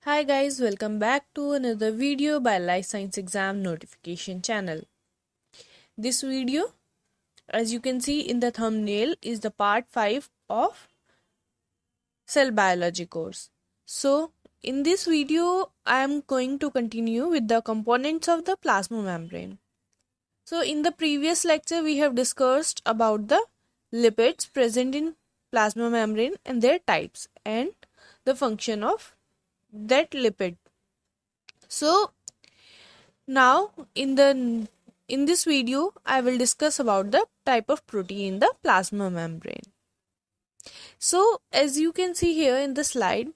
Hi guys, welcome back to another video by Life Science Exam Notification channel. This video, as you can see in the thumbnail, is the part 5 of cell biology course. So, in this video, I am going to continue with the components of the plasma membrane. So, in the previous lecture, we have discussed about the lipids present in plasma membrane and their types and the function of that lipid. So, now in this video I will discuss about the type of protein in the plasma membrane. So as you can see here in the slide,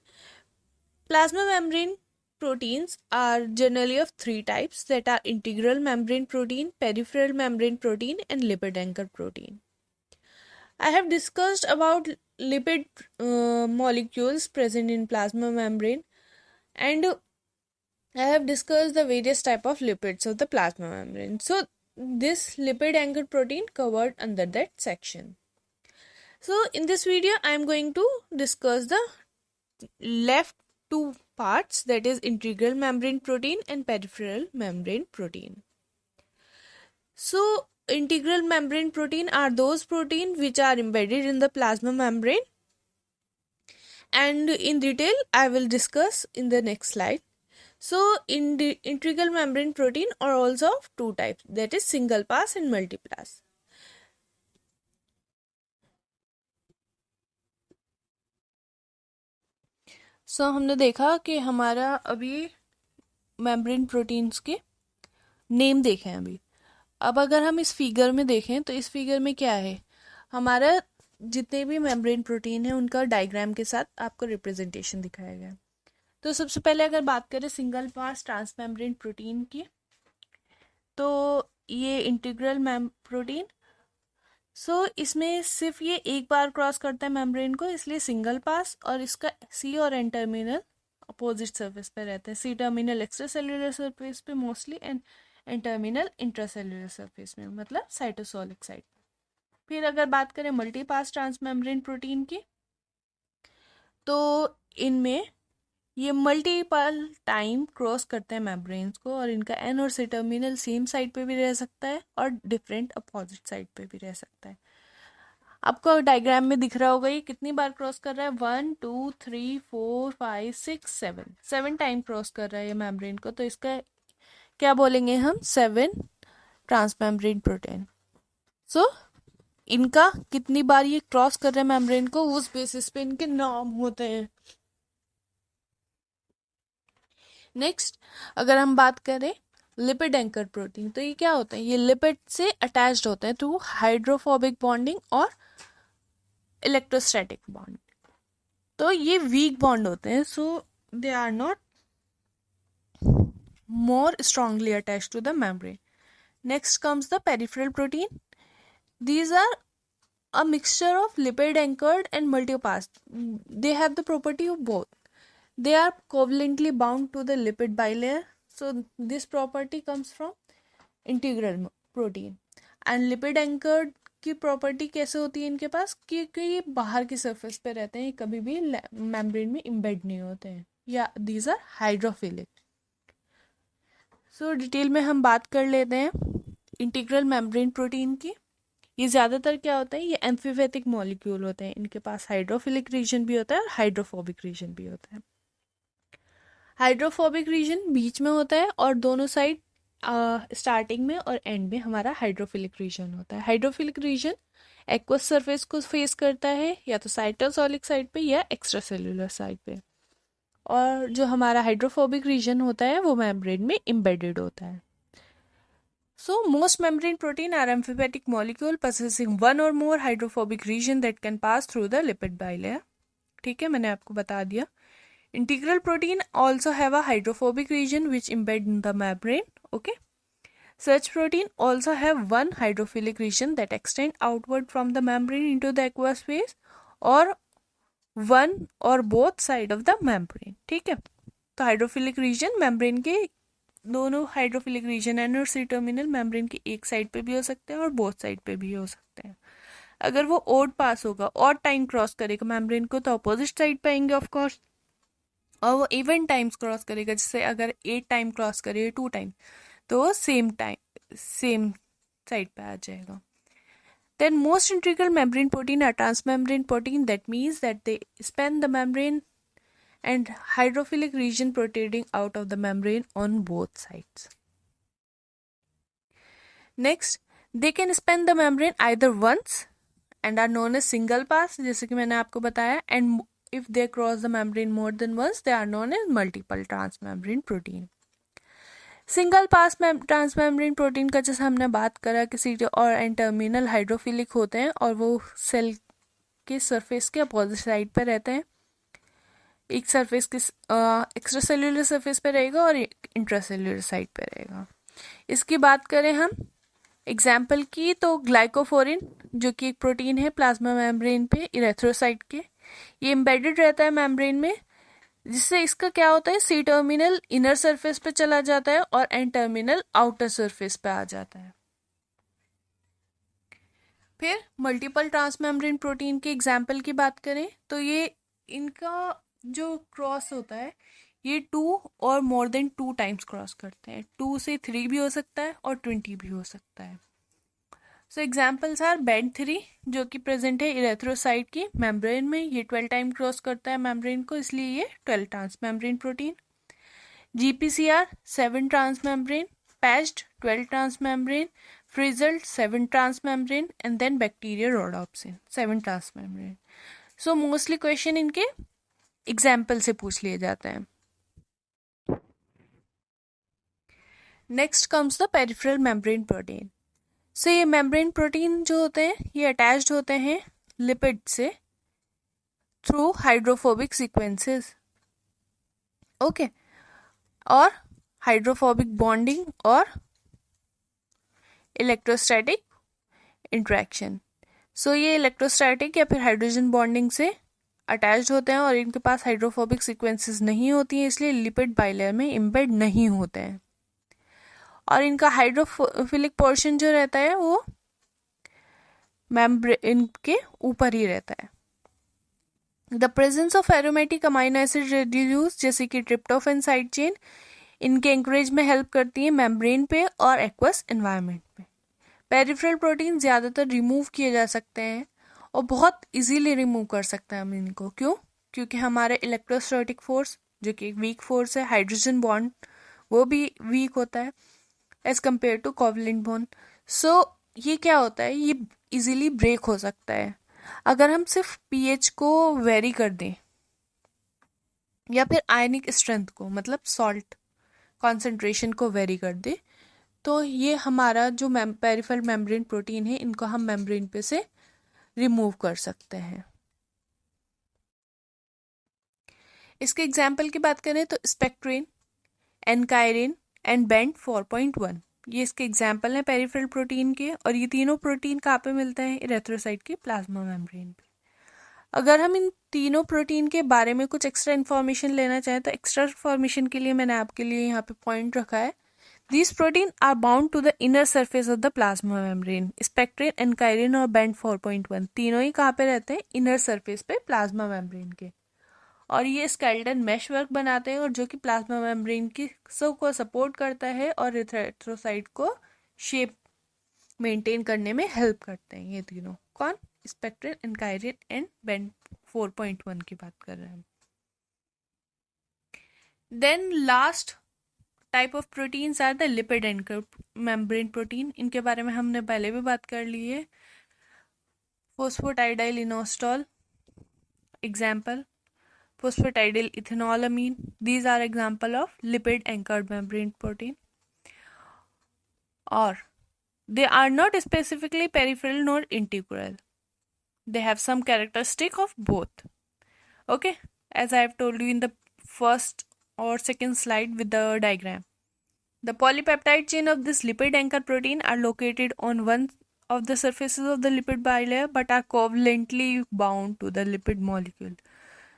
plasma membrane proteins are generally of three types, that are integral membrane protein, peripheral membrane protein and lipid anchor protein. I have discussed about lipid molecules present in plasma membrane, and I have discussed the various type of lipids of the plasma membrane. So this lipid anchored protein covered under that section. So in this video I am going to discuss the left two parts, that is integral membrane protein and peripheral membrane protein. So integral membrane protein are those proteins which are embedded in the plasma membrane, and in detail I will discuss in the next slide. So, in the integral membrane protein are also of two types, that is single pass and multipass. So, हमने देखा कि हमारा अभी membrane proteins के name देखे हैं अभी. अब अगर हम इस फिगर में देखें तो इस फिगर में क्या है, हमारा जितने भी मेम्ब्रेन प्रोटीन है उनका डायग्राम के साथ आपको रिप्रेजेंटेशन दिखाया गया. तो सबसे पहले अगर बात करें सिंगल पास ट्रांसमेम्ब्रेन प्रोटीन की, तो ये इंटीग्रल प्रोटीन, इसमें सिर्फ ये एक बार क्रॉस करता है मेम्ब्रेन को, इसलिए सिंगल पास, और इसका सी और एन टर्मिनल अपोजिट सरफेस पे रहते हैं. C terminal extracellular surface पे mostly, and N terminal intracellular surface में, मतलब साइटोसोलिक साइट. फिर अगर बात करें मल्टी पास ट्रांसमेम्ब्रेन प्रोटीन की, तो इनमें ये मल्टीपल टाइम क्रॉस करते हैं मेम्ब्रेन्स को, और इनका एन और सी टर्मिनल सेम साइड पे भी रह सकता है और डिफरेंट अपोजिट साइड पे भी रह सकता है. आपको डायग्राम में दिख रहा होगा ये कितनी बार क्रॉस कर रहा है, 1 2 3 4 5 6 7 टाइम क्रॉस कर रहा है ये मेम्ब्रेन को. तो इसका क्या बोलेंगे हम, 7 ट्रांसमेम्ब्रेन प्रोटीन. सो इनका कितनी बार ये क्रॉस कर रहे हैं मेम्ब्रेन को, उस बेसिस पे इनके नाम होते हैं. नेक्स्ट अगर हम बात करें लिपिड एंकर प्रोटीन, तो ये क्या होते हैं, ये लिपिड से अटैच्ड होते हैं थ्रू हाइड्रोफोबिक बॉन्डिंग और इलेक्ट्रोस्टैटिक बॉन्ड. तो ये वीक बॉन्ड होते हैं, so they are not more strongly attached to the membrane. Next comes the peripheral protein. These are a mixture of lipid anchored and multipass. They have the property of both. They are covalently bound to the lipid bilayer. So this property comes from integral protein. And lipid anchored की property कैसे होती है इनके पास, क्योंकि ये बाहर की surface पे रहते हैं, कभी भी मेम्ब्रेन में इम्बेड नहीं होते हैं, या these are hydrophilic. So detail में हम बात कर लेते हैं इंटीग्रल मेम्ब्रेन प्रोटीन की. ये ज़्यादातर क्या होता है, ये एम्फीपैथिक मॉलिक्यूल होते हैं, इनके पास हाइड्रोफिलिक रीजन भी होता है और हाइड्रोफोबिक रीजन भी होता है. हाइड्रोफोबिक रीजन बीच में होता है और दोनों साइड स्टार्टिंग में और एंड में हमारा हाइड्रोफिलिक रीजन होता है. हाइड्रोफिलिक रीजन एक्वस सरफेस को फेस करता है, या तो साइटोसोलिक साइड पे या एक्स्ट्रा सेल्यूलर साइड पे, और जो हमारा हाइड्रोफोबिक रीजन होता है वो मेम्ब्रेन में एम्बेडेड होता है. So most membrane protein are amphipathic molecule possessing one or more hydrophobic region that can pass through the lipid bilayer. ठीक है, मैंने आपको बता दिया. Integral protein also have a hydrophobic region which embed in the membrane. Okay. Such protein also have one hydrophilic region that extend outward from the membrane into the aqueous phase, or one or both side of the membrane. ठीक है, तो hydrophilic reason membrane के दोनों hydrophilic reason N और C terminal membrane की एक side पे भी हो सकते हैं और बोथ साइड पे भी हो सकते हैं. अगर वो ओड पास होगा और टाइम क्रॉस करेगा मेम्ब्रेन को, तो अपोजिट साइड पे आएंगे ऑफ कोर्स. और वो इवन टाइम्स क्रॉस करेगा, जैसे अगर 8 टाइम क्रॉस करे 2 टाइम, तो वो सेम साइड पे आ जाएगा. Then most integral membrane protein are transmembrane protein. That means that they span the membrane and hydrophilic region protruding out of the membrane on both sides. Next, they can span the membrane either once and are known as single pass, जैसे कि मैंने आपको बताया, and if they cross the membrane more than once, they are known as multiple transmembrane protein. Single pass transmembrane protein का जैसे हमने बात करा कि सीट और एंड टर्मिनल हाइड्रोफिलिक होते हैं और वो सेल के सरफेस के अपोजिट साइड पर रहते हैं. एक सरफेस के एक्स्ट्रा सेल्यूलर सरफेस पे रहेगा और एक इंट्रासेल्यूलर साइड पे रहेगा. इसकी बात करें हम एग्जाम्पल की, तो ग्लाइकोफोरिन जो कि एक प्रोटीन है प्लाज्मा मेम्ब्रेन पे इरेथ्रोसाइट के, ये एम्बेडेड रहता है मेम्ब्रेन में, जिससे इसका क्या होता है, सी टर्मिनल इनर सरफेस पे चला जाता है और एन टर्मिनल आउटर सरफेस पे आ जाता है. फिर मल्टीपल ट्रांसमेम्ब्रेन प्रोटीन के एग्जाम्पल की बात करें तो ये इनका जो क्रॉस होता है ये 2 और मोर देन 2 टाइम्स क्रॉस करते हैं. 2 से 3 भी हो सकता है और 20 भी हो सकता है. सो एग्जाम्पल्स आर BAND3 जो कि प्रेजेंट है इरेथ्रोसाइट की मेम्ब्रेन में, ये 12 टाइम क्रॉस करता है मेम्ब्रेन को, इसलिए ये 12 transmembrane protein. GPCR 7 transmembrane, patched 12 transmembrane, frizzled 7 transmembrane and then bacteria rhodopsin 7 transmembrane. So mostly question इनके एग्जाम्पल से पूछ लिए जाते हैं. Next comes the peripheral membrane protein. So ये मेम्ब्रेन प्रोटीन जो होते हैं ये अटैच्ड होते हैं लिपिड से थ्रू हाइड्रोफोबिक सीक्वेंसेस. ओके, और हाइड्रोफोबिक बॉन्डिंग और इलेक्ट्रोस्टैटिक इंट्रैक्शन. सो ये इलेक्ट्रोस्टैटिक या फिर हाइड्रोजन बॉन्डिंग से अटैच्ड होते हैं और इनके पास हाइड्रोफोबिक सीक्वेंसेस नहीं होती हैं, इसलिए लिपिड बाइलेयर में एम्बेड नहीं होते हैं. और इनका हाइड्रोफिलिक पोर्शन जो रहता है वो मेम्ब्रेन के ऊपर ही रहता है. The presence of aromatic amino acid residues जैसे कि ट्रिप्टोफैन साइड चेन इनके एंकरेज में हेल्प करती है मेम्ब्रेन पे और एक्वस एनवायरनमेंट में. पेरिफेरल प्रोटीन ज़्यादातर रिमूव किए जा सकते हैं और बहुत इजीली रिमूव कर सकते हैं हम इनको. क्यों? क्योंकि हमारे इलेक्ट्रोस्टैटिक फोर्स जो कि एक वीक फोर्स है, हाइड्रोजन बॉन्ड वो भी वीक होता है as compared to covalent bond. So ये क्या होता है, ये इजीली ब्रेक हो सकता है. अगर हम सिर्फ पीएच को वेरी कर दें या फिर आयनिक स्ट्रेंथ को, मतलब सॉल्ट कॉन्सेंट्रेशन को वेरी कर दे, तो ये हमारा जो पेरिफेरल मेम्ब्रेन प्रोटीन है इनको हम मेम्ब्रेन पे से रिमूव कर सकते हैं. इसके एग्जाम्पल की बात करें तो स्पेक्ट्रिन, एनकाइरिन एंड बेंड 4.1 ये इसके एग्जाम्पल हैं पेरिफेरल प्रोटीन के. और ये तीनों प्रोटीन कहाँ पे मिलते हैं, इरेथ्रोसाइट के प्लाज्मा मेम्ब्रेन पे. अगर हम इन तीनों प्रोटीन के बारे में कुछ एक्स्ट्रा इन्फॉर्मेशन लेना चाहें तो एक्स्ट्रा इन्फॉर्मेशन के लिए मैंने आपके लिए यहाँ पे पॉइंट रखा है. These protein are bound to the inner surface of the plasma membrane. Spectrin, एनकाइरिन और बेंड 4.1 तीनों ही कहाँ पे रहते हैं, इनर सरफेस पे प्लाज्मा मेम्ब्रेन के. और ये स्केलेटन मैश वर्क बनाते हैं और जो कि प्लाज्मा मेम्ब्रेन की को सपोर्ट करता है और इरेथ्रोसाइट को शेप मेंटेन करने में हेल्प करते हैं. ये तीनों कौन, स्पेक्ट्रिन, एनकाइरिन एंड बेंड 4.1 की बात कर रहे हैं. Then last type of proteins are the lipid anchor membrane protein. इनके बारे में हमने पहले भी बात कर ली है. फोस्फोटाइडाइल इनोस्टॉल example, phosphatidyl ethanolamine, these are example of lipid anchored membrane protein. Or they are not specifically peripheral nor integral, they have some characteristic of both. Okay, as I have told you in the first or second slide with the diagram, the polypeptide chain of this lipid anchor protein are located on one of the surfaces of the lipid bilayer but are covalently bound to the lipid molecule.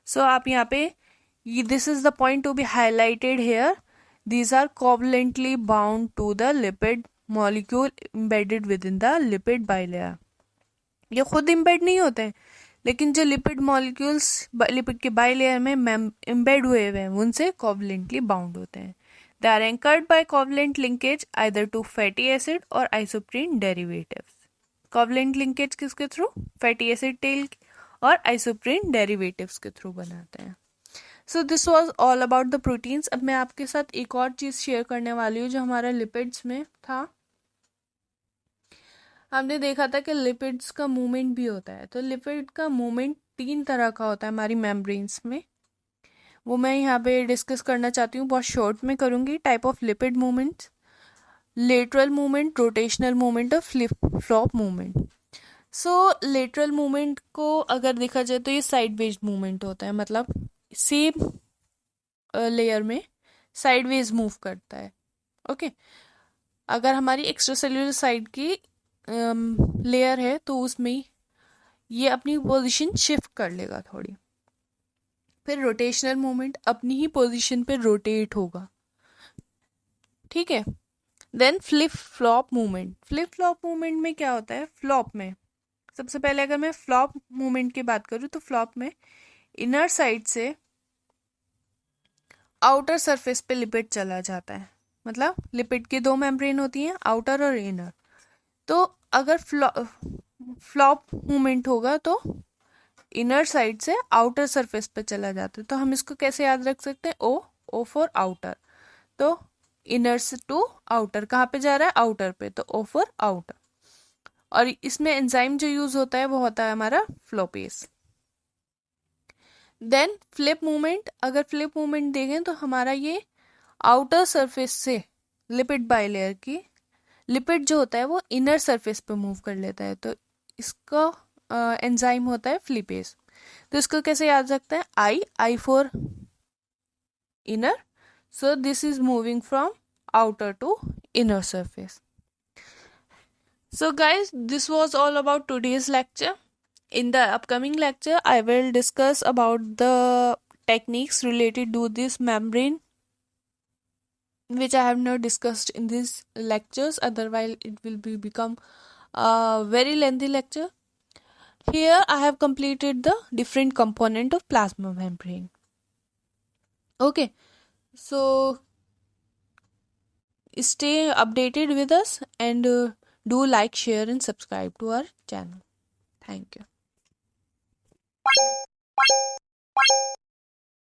So आप यहाँ पे this is the point to be highlighted here. These are covalently bound to the lipid molecule embedded within the lipid bilayer. ये खुद embed नहीं होते हैं, लेकिन जो लिपिड मॉलिक्यूल्स लिपिड के बाइलेयर में एम्बेड हुए हैं उनसे कोवलेंटली बाउंड होते हैं. They are anchored by covalent linkage either to fatty acid और आइसोप्रीन डेरिवेटिव्स. कोवलेंट लिंकेज किसके थ्रू? फैटी एसिड टेल और आइसोप्रीन डेरिवेटिव्स के थ्रू बनाते हैं. So this was all about the proteins. अब मैं आपके साथ एक और चीज़ शेयर करने वाली हूँ जो हमारा लिपिड्स में था. हमने देखा था कि लिपिड्स का मूवमेंट भी होता है. तो लिपिड का मूवमेंट 3 तरह का होता है हमारी मेम्ब्रेन्स में. वो मैं यहाँ पे डिस्कस करना चाहती हूँ, बहुत शॉर्ट में करूँगी. Type of lipid movements: lateral movement, rotational movement और फ्लिप फ्लॉप मूवमेंट. सो लेटरल मूवमेंट को अगर देखा जाए तो ये साइडवेज मूवमेंट होता है, मतलब सेम लेयर में साइडवेज मूव करता है. ओके. अगर हमारी एक्स्ट्रा सेल्यूलर साइड की लेयर है तो उसमें ये अपनी पोजीशन शिफ्ट कर लेगा थोड़ी. फिर रोटेशनल मूवमेंट, अपनी ही पोजीशन पे रोटेट होगा. ठीक है. Then flip flop movement. Flip flop movement में क्या होता है? फ्लॉप में सबसे पहले अगर मैं फ्लॉप मूवमेंट की बात करूँ तो फ्लॉप में इनर साइड से आउटर सरफेस पे लिपिड चला जाता है. मतलब लिपिड की 2 मेम्ब्रेन होती हैं, आउटर और इनर. तो अगर फ्लॉप मूवमेंट होगा तो इनर साइड से आउटर सरफेस पे चला जाता है. तो हम इसको कैसे याद रख सकते हैं? O for outer. तो इनर से टू आउटर कहाँ पे जा रहा है? आउटर पे. तो ओ फॉर आउटर. और इसमें एंजाइम जो यूज होता है वो होता है हमारा फ्लोपेज. Then flip movement. अगर फ्लिप मूवमेंट देखें तो हमारा ये आउटर सरफेस से लिपिड बाइलेयर की लिपिड जो होता है वो इनर सरफेस पे मूव कर लेता है. तो इसका एंजाइम होता है फ्लिपेज. तो इसको कैसे याद रखते हैं? I for inner. So this is moving from outer to inner surface. So guys, this was all about today's lecture. In the upcoming lecture I will discuss about the techniques related to this membrane which I have not discussed in these lectures, otherwise it will become a very lengthy lecture. Here I have completed the different component of plasma membrane. Okay, so stay updated with us and do like, share and subscribe to our channel. Thank you.